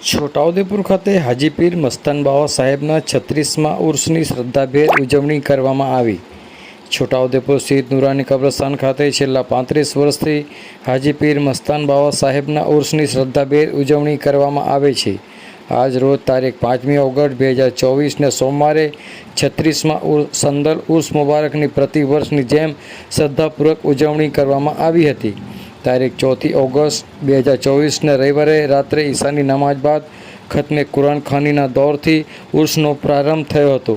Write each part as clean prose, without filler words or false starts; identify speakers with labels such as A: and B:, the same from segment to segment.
A: છોટાઉદેપુર ખાતે હાજી પીર મસ્તાન બાવા સાહેબના 36મા ઉર્સની શ્રદ્ધાભેર ઉજવણી કરવામાં આવી। છોટાઉદેપુર સ્થિત નુરાની કબ્રસ્તાન ખાતે છેલ્લા 35 વર્ષથી હાજી પીર મસ્તાન બાવા સાહેબના ઉર્સની શ્રદ્ધાભેર ઉજવણી કરવામાં આવે છે। આજ રોજ તારીખ 5મી ઓગસ્ટ 2024ને સોમવારે 36મા સંદલ ઉર્સ મુબારકની પ્રતિવર્ષની જેમ શ્રદ્ધાપૂર્વક ઉજવણી કરવામાં આવી હતી। તારીખ 4 ઓગસ્ટ 2024ને રવિવારે રાત્રે ઈશાની નમાજ બાદ ખતમે કુરાન ખાનીના દૌરથી ઉર્સનો પ્રારંભ થયો હતો।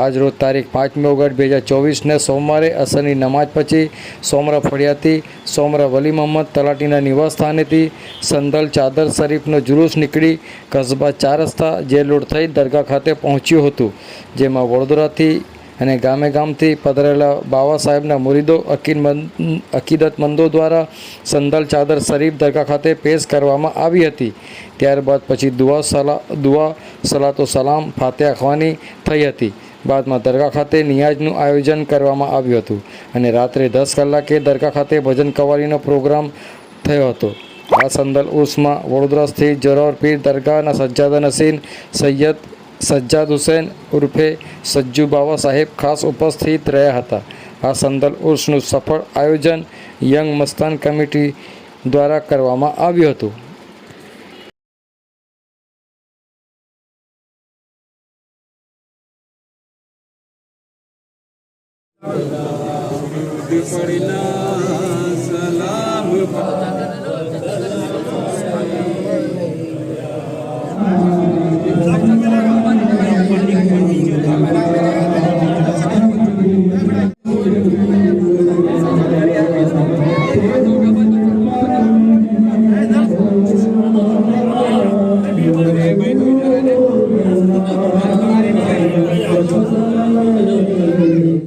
A: આજ રોજ તારીખ 5મી ઓગસ્ટ 2024ને સોમવારે અસરની નમાજ પછી સોમરા ફળિયાથી સોમરા વલી મોહમ્મદ તલાટીના નિવાસ સ્થાનેથી સંદલ ચાદર શરીફનો જુલુસ નીકળી કસ્બા 4 રસ્તા જેલ રોડ થઈ દરગાહ ખાતે પહોંચ્યું હતું, જેમાં વડોદરાથી અને ગામે ગામથી પધારેલા બાવા સાહેબના મુરીદો અકીદતમંદો દ્વારા સંદલ ચાદર શરીફ દરગાહ ખાતે પેશ કરવામાં આવી હતી। ત્યારબાદ પછી દુઆ સલાતો સલામ ફાતિહા ખ્વાની થઈ હતી। બાદમાં દરગાહ ખાતે નિયાઝનું આયોજન કરવામાં આવ્યું હતું અને રાત્રે 10 કલાકે દરગાહ ખાતે ભજન કવાલીનો પ્રોગ્રામ થયો હતો। આ સંદલ ઉર્સમાં વડોદરા સ્થિત જોરાવર પીર દરગાહના સજ્જાદા નસીન સૈયદ સજ્જાદ હુસૈન ઉર્ફે સજ્જુ બાવા સાહેબ ખાસ ઉપસ્થિત રહ્યા હતા। આ સંદલ ઉર્સનું સફળ આયોજન યંગ મસ્તાન કમિટી દ્વારા કરવામાં આવ્યું હતું।